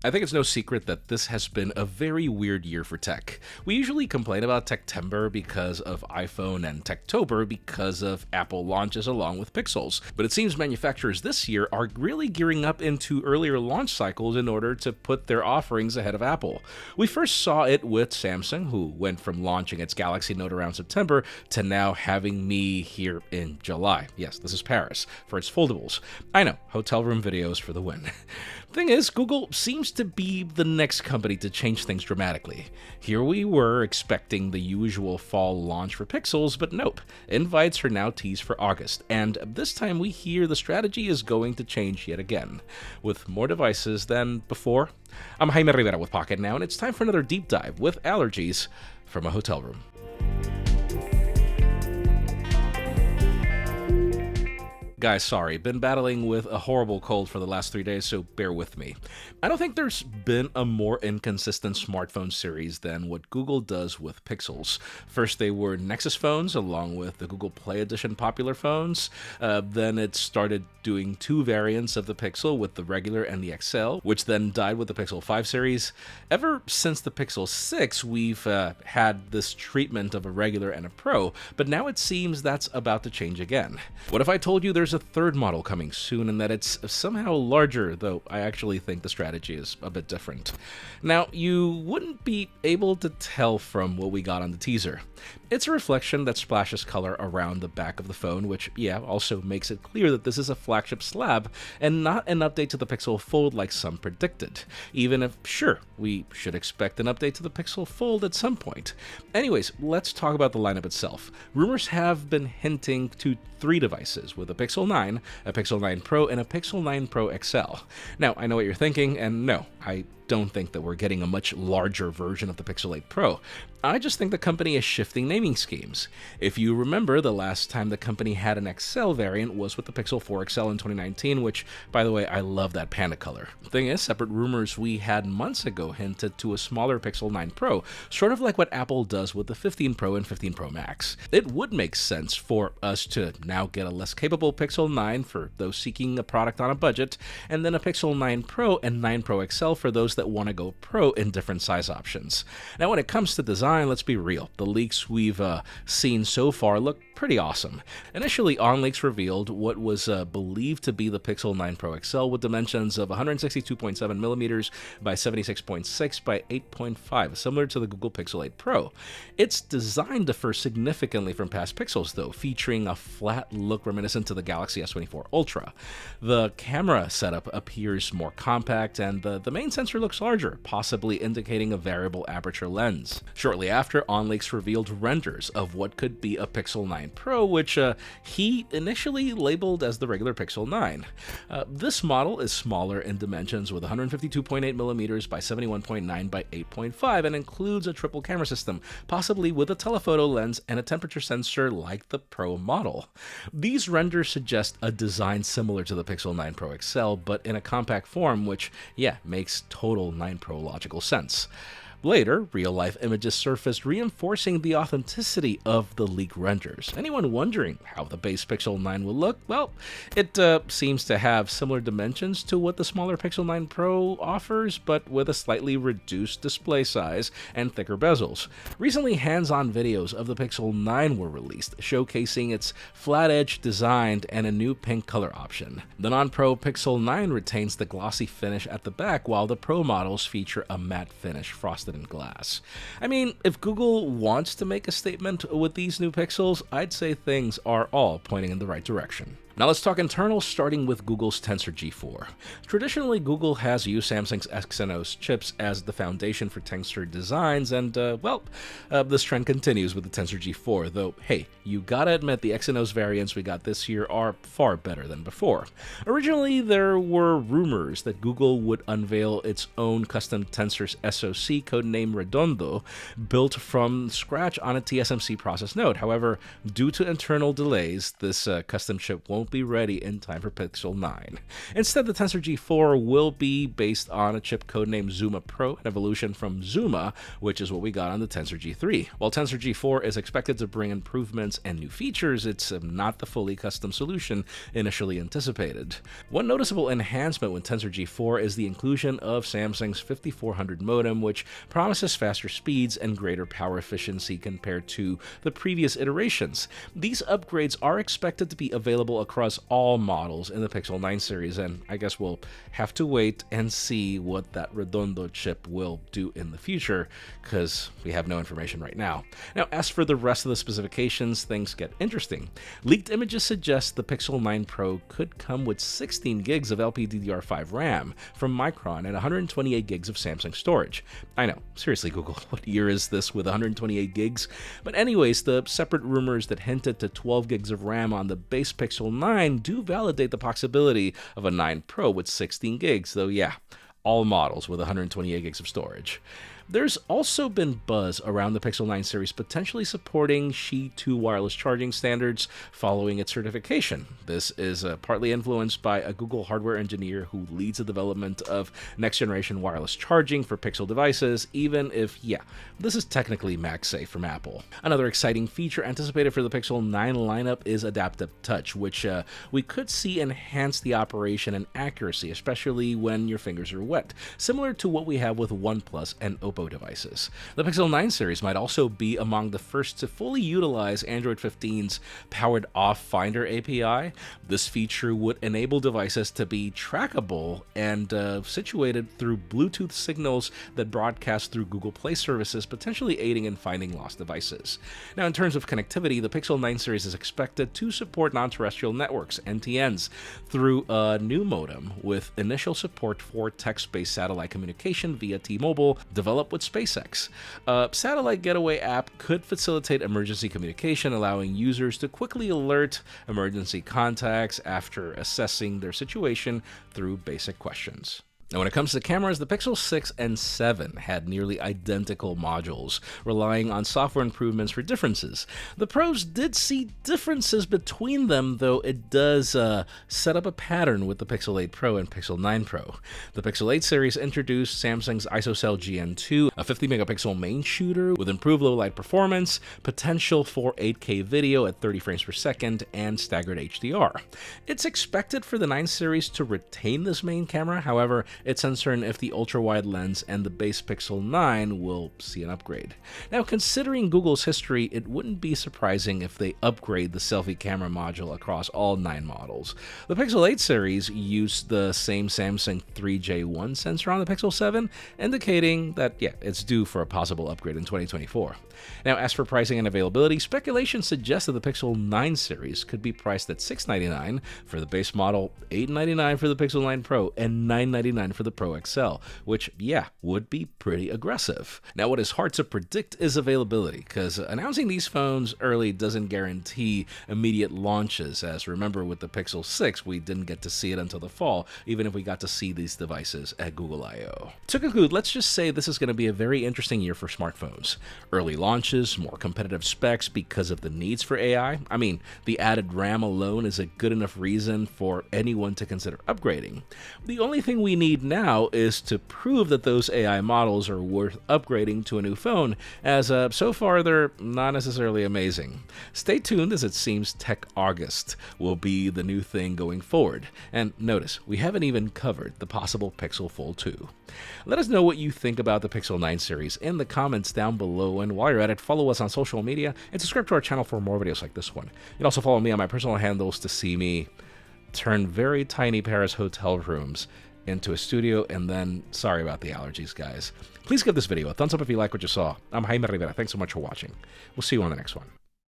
I think it's no secret that this has been a very weird year for tech. We usually complain about TechTember because of iPhone and TechTober because of Apple launches along with Pixels, but it seems manufacturers this year are really gearing up into earlier launch cycles in order to put their offerings ahead of Apple. We first saw it with Samsung, who went from launching its Galaxy Note around September to now having me here in July. Yes, this is Paris, for its foldables. I know, hotel room videos for the win. Thing is, Google seems to be the next company to change things dramatically. Here we were expecting the usual fall launch for Pixels, but nope. Invites are now teased for August, and this time we hear the strategy is going to change yet again, with more devices than before. I'm Jaime Rivera with Pocketnow, and it's time for another deep dive with allergies from a hotel room. Guys, sorry, been battling with a horrible cold for the last 3 days, so bear with me. I don't think there's been a more inconsistent smartphone series than what Google does with Pixels. First, they were Nexus phones, along with the Google Play Edition popular phones. Then it started doing two variants of the Pixel with the regular and the XL, which then died with the Pixel 5 series. Ever since the Pixel 6, we've had this treatment of a regular and a Pro, but now it seems that's about to change again. What if I told you there's a third model coming soon and that it's somehow larger, though I actually think the strategy is a bit different. Now, you wouldn't be able to tell from what we got on the teaser. It's a reflection that splashes color around the back of the phone, which, also makes it clear that this is a flagship slab and not an update to the Pixel Fold like some predicted. Even if, sure, we should expect an update to the Pixel Fold at some point. Anyways, let's talk about the lineup itself. Rumors have been hinting to 3 devices, with a Pixel 9, a Pixel 9 Pro, and a Pixel 9 Pro XL. Now, I know what you're thinking, and no, I don't think that we're getting a much larger version of the Pixel 8 Pro. I just think the company is shifting naming schemes. If you remember, the last time the company had an XL variant was with the Pixel 4 XL in 2019, which, by the way, I love that panda color. Thing is, separate rumors we had months ago hinted to a smaller Pixel 9 Pro, sort of like what Apple does with the 15 Pro and 15 Pro Max. It would make sense for us to now get a less capable Pixel 9 for those seeking a product on a budget, and then a Pixel 9 Pro and 9 Pro XL for those that want to go Pro in different size options. Now, when it comes to design, let's be real. The leaks we've seen so far look pretty awesome. Initially, OnLeaks revealed what was believed to be the Pixel 9 Pro XL with dimensions of 162.7mm by 76.6 by 8.5, similar to the Google Pixel 8 Pro. It's designed differs significantly from past Pixels, though, featuring a flat look reminiscent to the Galaxy S24 Ultra. The camera setup appears more compact, and the main sensor looks larger, possibly indicating a variable aperture lens. Shortly after, OnLeaks revealed renders of what could be a Pixel 9 Pro, which he initially labeled as the regular Pixel 9. This model is smaller in dimensions with 152.8mm by 71.9 by 8.5 and includes a triple camera system, possibly with a telephoto lens and a temperature sensor like the Pro model. These renders suggest a design similar to the Pixel 9 Pro XL, but in a compact form, which, makes total 9 Pro logical sense. Later, real-life images surfaced reinforcing the authenticity of the leaked renders. Anyone wondering how the base Pixel 9 will look? Well, it seems to have similar dimensions to what the smaller Pixel 9 Pro offers, but with a slightly reduced display size and thicker bezels. Recently, hands-on videos of the Pixel 9 were released, showcasing its flat-edge design and a new pink color option. The non-Pro Pixel 9 retains the glossy finish at the back, while the Pro models feature a matte finish frosted in glass. I mean, if Google wants to make a statement with these new Pixels, I'd say things are all pointing in the right direction. Now let's talk internals, starting with Google's Tensor G4. Traditionally, Google has used Samsung's Exynos chips as the foundation for Tensor designs, and this trend continues with the Tensor G4, though, hey, you gotta admit the Exynos variants we got this year are far better than before. Originally, there were rumors that Google would unveil its own custom Tensor's SoC, codenamed Redondo, built from scratch on a TSMC process node. However, due to internal delays, this custom chip won't won't be ready in time for Pixel 9. Instead, the Tensor G4 will be based on a chip codenamed Zuma Pro, an evolution from Zuma, which is what we got on the Tensor G3. While Tensor G4 is expected to bring improvements and new features, it's not the fully custom solution initially anticipated. One noticeable enhancement with Tensor G4 is the inclusion of Samsung's 5400 modem, which promises faster speeds and greater power efficiency compared to the previous iterations. These upgrades are expected to be available across all models in the Pixel 9 series, and I guess we'll have to wait and see what that Redondo chip will do in the future, because we have no information right now. Now, as for the rest of the specifications, things get interesting. Leaked images suggest the Pixel 9 Pro could come with 16 gigs of LPDDR5 RAM from Micron and 128 gigs of Samsung storage. I know, seriously Google, what year is this with 128 gigs? But anyways, the separate rumors that hinted to 12 gigs of RAM on the base Pixel 9 do validate the possibility of a 9 Pro with 16 gigs, though yeah, all models with 128 gigs of storage. There's also been buzz around the Pixel 9 series potentially supporting Qi 2 wireless charging standards following its certification. This is partly influenced by a Google hardware engineer who leads the development of next-generation wireless charging for Pixel devices, even if, yeah, this is technically MagSafe from Apple. Another exciting feature anticipated for the Pixel 9 lineup is Adaptive Touch, which we could see enhance the operation and accuracy, especially when your fingers are wet, similar to what we have with OnePlus and Oppo devices. The Pixel 9 series might also be among the first to fully utilize Android 15's Powered Off Finder API. This feature would enable devices to be trackable and situated through Bluetooth signals that broadcast through Google Play services, potentially aiding in finding lost devices. Now, in terms of connectivity, the Pixel 9 series is expected to support non-terrestrial networks, NTNs, through a new modem with initial support for text-based satellite communication via T-Mobile, developed with SpaceX. A satellite getaway app could facilitate emergency communication, allowing users to quickly alert emergency contacts after assessing their situation through basic questions. Now, when it comes to cameras, the Pixel 6 and 7 had nearly identical modules, relying on software improvements for differences. The Pros did see differences between them, though it does set up a pattern with the Pixel 8 Pro and Pixel 9 Pro. The Pixel 8 series introduced Samsung's ISOCELL GN2, a 50-megapixel main shooter with improved low-light performance, potential for 8K video at 30 frames per second, and staggered HDR. It's expected for the 9 series to retain this main camera, however, it's uncertain if the ultra-wide lens and the base Pixel 9 will see an upgrade. Now, considering Google's history, it wouldn't be surprising if they upgrade the selfie camera module across all 9 models. The Pixel 8 series used the same Samsung 3J1 sensor on the Pixel 7, indicating that, yeah, it's due for a possible upgrade in 2024. Now, as for pricing and availability, speculation suggests that the Pixel 9 series could be priced at $699 for the base model, $899 for the Pixel 9 Pro, and $999 for the Pro XL, which, yeah, would be pretty aggressive. Now, what is hard to predict is availability, because announcing these phones early doesn't guarantee immediate launches, as remember with the Pixel 6, we didn't get to see it until the fall, even if we got to see these devices at Google I/O. To conclude, let's just say this is going to be a very interesting year for smartphones. Early launches, more competitive specs because of the needs for AI. I mean, the added RAM alone is a good enough reason for anyone to consider upgrading. The only thing we need now is to prove that those AI models are worth upgrading to a new phone, as so far they're not necessarily amazing. Stay tuned, as it seems Tech August will be the new thing going forward. And notice, we haven't even covered the possible Pixel Fold 2. Let us know what you think about the Pixel 9 series in the comments down below, and while you're at it, follow us on social media and subscribe to our channel for more videos like this one. You can also follow me on my personal handles to see me turn very tiny Paris hotel rooms into a studio, and then, sorry about the allergies, guys. Please give this video a thumbs up if you like what you saw. I'm Jaime Rivera. Thanks so much for watching. We'll see you on the next one.